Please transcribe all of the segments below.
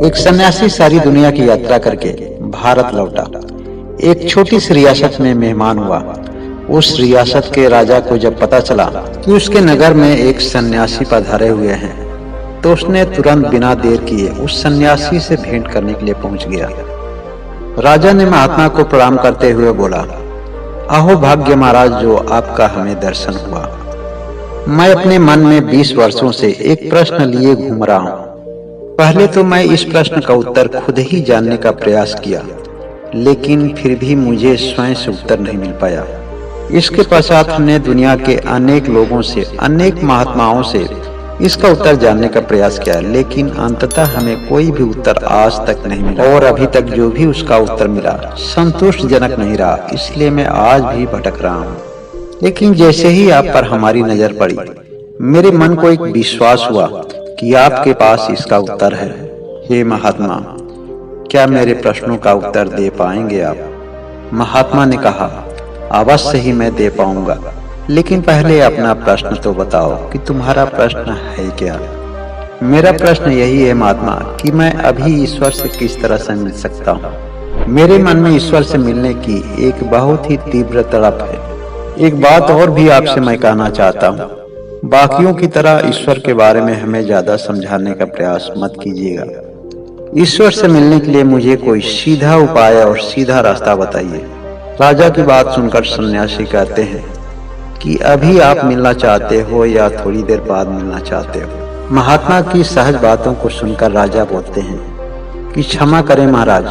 एक सन्यासी सारी दुनिया की यात्रा करके भारत लौटा। एक छोटी सी रियासत में मेहमान हुआ। उस रियासत के राजा को जब पता चला कि उसके नगर में एक सन्यासी पधारे हुए हैं, तो उसने तुरंत बिना देर किए उस सन्यासी से भेंट करने के लिए पहुंच गया। राजा ने महात्मा को प्रणाम करते हुए बोला, अहो भाग्य महाराज, जो आपका हमें दर्शन हुआ। मैं अपने मन में 20 वर्षों से एक प्रश्न लिए घूम रहा हूँ। पहले तो मैं इस प्रश्न का उत्तर खुद ही जानने का प्रयास किया, लेकिन फिर भी मुझे स्वयं से उत्तर नहीं मिल पाया। इसके पश्चात हमने दुनिया के अनेक लोगों से, अनेक महात्माओं से इसका उत्तर जानने का प्रयास किया, लेकिन अंततः हमें कोई भी उत्तर आज तक नहीं मिला। और अभी तक जो भी उसका उत्तर मिला संतोषजनक नहीं रहा, इसलिए मैं आज भी भटक रहा हूँ। लेकिन जैसे ही आप पर हमारी नजर पड़ी, मेरे मन को एक विश्वास हुआ कि आपके पास इसका उत्तर है। हे महात्मा, क्या मेरे प्रश्नों का उत्तर दे पाएंगे आप? महात्मा ने कहा, अवश्य ही मैं दे पाऊंगा, लेकिन पहले अपना प्रश्न तो बताओ कि तुम्हारा प्रश्न है क्या? मेरा प्रश्न यही है महात्मा कि मैं अभी ईश्वर से किस तरह से मिल सकता हूँ। मेरे मन में ईश्वर से मिलने की एक बहुत ही तीव्र तड़प है। एक बात और भी आपसे मैं कहना चाहता हूँ, बाकियों की तरह ईश्वर के बारे में हमें ज्यादा समझाने का प्रयास मत कीजिएगा। ईश्वर से मिलने के लिए मुझे कोई सीधा उपाय और सीधा रास्ता बताइए। राजा की बात सुनकर सन्यासी कहते हैं कि अभी आप मिलना चाहते हो या थोड़ी देर बाद मिलना चाहते हो? महात्मा की सहज बातों को सुनकर राजा बोलते हैं कि क्षमा करें महाराज,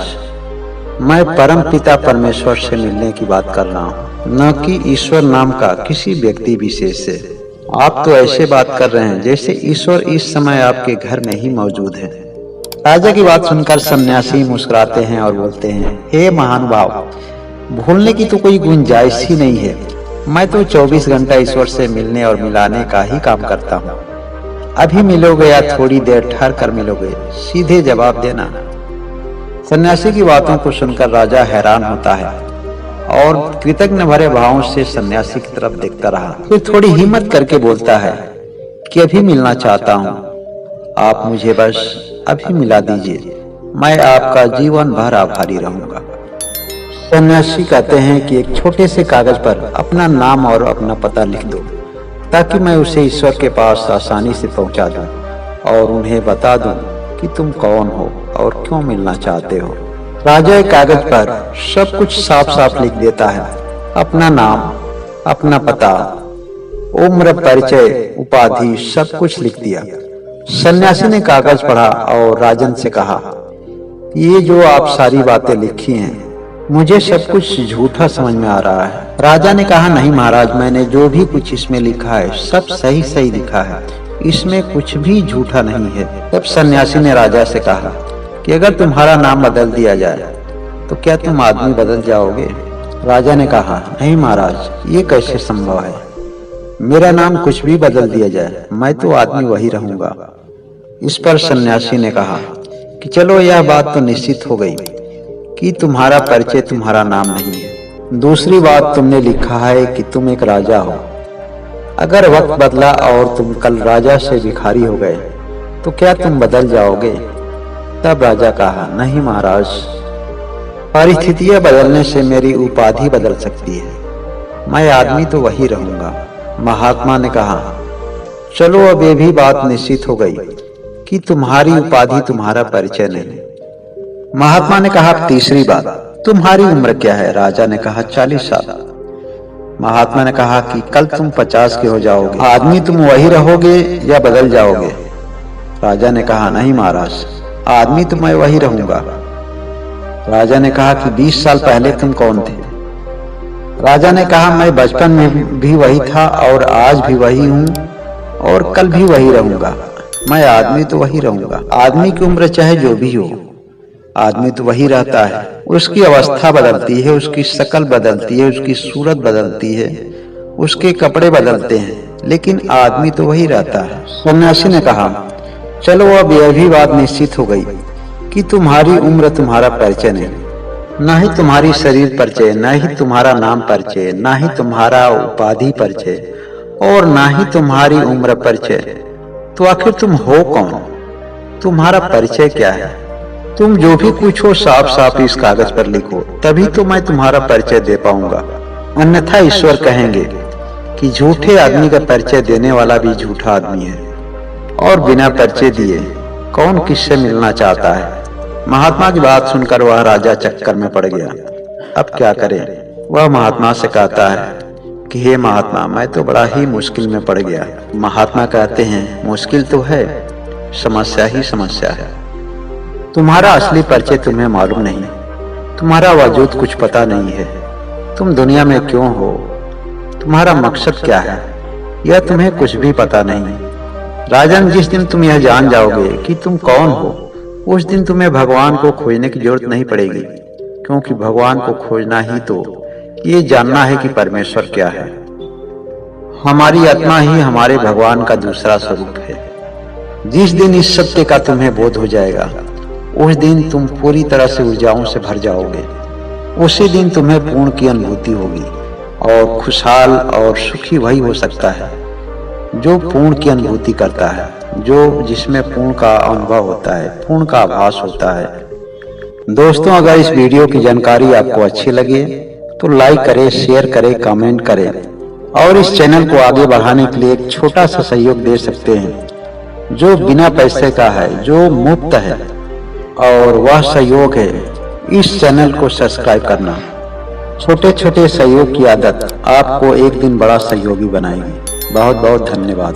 मैं परम पिता परमेश्वर से मिलने की बात कर रहा हूँ, न कि ईश्वर नाम का किसी व्यक्ति विशेष से। आप तो ऐसे बात कर रहे हैं जैसे ईश्वर इस समय आपके घर में ही मौजूद है। राजा की बात सुनकर सन्यासी मुस्कुराते हैं और बोलते हैं, हे महानुभाव, भूलने की तो कोई गुंजाइश ही नहीं है। मैं तो 24 घंटा ईश्वर से मिलने और मिलाने का ही काम करता हूँ। अभी मिलोगे या थोड़ी देर ठहर कर मिलोगे, सीधे जवाब देना। सन्यासी की बातों को सुनकर राजा हैरान होता है और कृतज्ञ भरे भावों से सन्यासी की तरफ देखता रहा। फिर थोड़ी हिम्मत करके बोलता है कि अभी मिलना चाहता हूँ, आप मुझे बस अभी मिला दीजिए, मैं आपका जीवन भर आभारी रहूंगा। सन्यासी कहते हैं कि एक छोटे से कागज पर अपना नाम और अपना पता लिख दो, ताकि मैं उसे ईश्वर के पास आसानी से पहुंचा दूं और उन्हें बता दूं कि तुम कौन हो और क्यों मिलना चाहते हो। राजा एक कागज पर सब कुछ साफ साफ लिख देता है, अपना नाम, अपना पता, उम्र, परिचय, उपाधि, सब कुछ लिख दिया। सन्यासी ने कागज पढ़ा और राजन से कहा, ये जो आप सारी बातें लिखी हैं, मुझे सब कुछ झूठा समझ में आ रहा है। राजा ने कहा, नहीं महाराज, मैंने जो भी कुछ इसमें लिखा है सब सही सही लिखा है, इसमें कुछ भी झूठा नहीं है। तब सन्यासी ने राजा से कहा कि अगर तुम्हारा नाम बदल दिया जाए तो क्या तुम आदमी बदल जाओगे? राजा ने कहा, नहीं महाराज, ये कैसे संभव है? मेरा नाम कुछ भी बदल दिया जाए, मैं तो आदमी वही रहूंगा। इस पर सन्यासी ने कहा कि चलो, यह बात तो निश्चित हो गई कि तुम्हारा परिचय तुम्हारा नाम नहीं है। दूसरी बात, तुमने लिखा है कि तुम एक राजा हो। अगर वक्त बदला और तुम कल राजा से भिखारी हो गए तो क्या तुम बदल जाओगे? तब राजा कहा, नहीं महाराज, परिस्थितियां बदलने से मेरी उपाधि बदल सकती है, मैं आदमी तो वही रहूंगा। महात्मा ने कहा, चलो, अब ये भी बात निश्चित हो गई कि तुम्हारी उपाधि तुम्हारा परिचय नहीं। महात्मा ने कहा, तीसरी बात, तुम्हारी उम्र क्या है? राजा ने कहा, 40 साल। महात्मा ने कहा कि कल तुम 50 के हो जाओगे, आदमी तुम वही रहोगे या बदल जाओगे? राजा ने कहा, नहीं महाराज, आदमी तो मैं वही रहूंगा। राजा ने कहा कि 20 साल पहले तुम कौन थे? राजा ने कहा, मैं बचपन में भी वही था और आज भी वही हूँ और कल भी वही रहूंगा, मैं आदमी तो वही रहूंगा। आदमी की उम्र चाहे जो भी हो, आदमी तो वही रहता है। उसकी अवस्था बदलती है, उसकी शक्ल बदलती है, उसकी सूरत बदलती है, उसके कपड़े बदलते हैं, लेकिन आदमी तो वही रहता है। सन्यासी ने कहा, चलो, अब यह भी बात निश्चित हो गई कि तुम्हारी उम्र तुम्हारा परिचय नहीं, न ही तुम्हारी शरीर परिचय, न ही तुम्हारा नाम परिचय, न ही तुम्हारा उपाधि परिचय और न ही तुम्हारी उम्र परिचय। तो आखिर तुम हो कौन? तुम्हारा परिचय क्या है? तुम जो भी कुछ हो साफ साफ इस कागज पर लिखो, तभी तो मैं तुम्हारा परिचय दे पाऊंगा। अन्यथा ईश्वर कहेंगे कि झूठे आदमी का परिचय देने वाला भी झूठा आदमी है, और बिना परिचय दिए कौन किससे मिलना चाहता है। महात्मा की बात सुनकर वह राजा चक्कर में पड़ गया। अब क्या करे? वह महात्मा से कहता है कि हे महात्मा, मैं तो बड़ा ही मुश्किल में पड़ गया। महात्मा कहते हैं, मुश्किल तो है, समस्या ही समस्या है। तुम्हारा असली परिचय तुम्हें मालूम नहीं, तुम्हारा वजूद कुछ पता नहीं है। तुम दुनिया में क्यों हो, तुम्हारा मकसद क्या है, यह तुम्हें कुछ भी पता नहीं। राजन, जिस दिन तुम यह जान जाओगे कि तुम कौन हो, उस दिन तुम्हें भगवान को खोजने की जरूरत नहीं पड़ेगी, क्योंकि भगवान को खोजना ही तो ये जानना है कि परमेश्वर क्या है। हमारी आत्मा ही हमारे भगवान का दूसरा स्वरूप है। जिस दिन इस सत्य का तुम्हें बोध हो जाएगा, उस दिन तुम पूरी तरह से ऊर्जाओं से भर जाओगे। उसी दिन तुम्हें पूर्ण की अनुभूति होगी, और खुशहाल और सुखी वही हो सकता है जो पूर्ण की अनुभूति करता है, जो जिसमें पूर्ण का अनुभव होता है, पूर्ण का आभास होता है। दोस्तों, अगर इस वीडियो की जानकारी आपको अच्छी लगे तो लाइक करें, शेयर करें, कमेंट करें, और इस चैनल को आगे बढ़ाने के लिए एक छोटा सा सहयोग दे सकते हैं जो बिना पैसे का है, जो मुफ्त है, और वह सहयोग है इस चैनल को सब्सक्राइब करना। छोटे छोटे सहयोग की आदत आपको एक दिन बड़ा सहयोगी बनाएगी। बहुत बहुत धन्यवाद।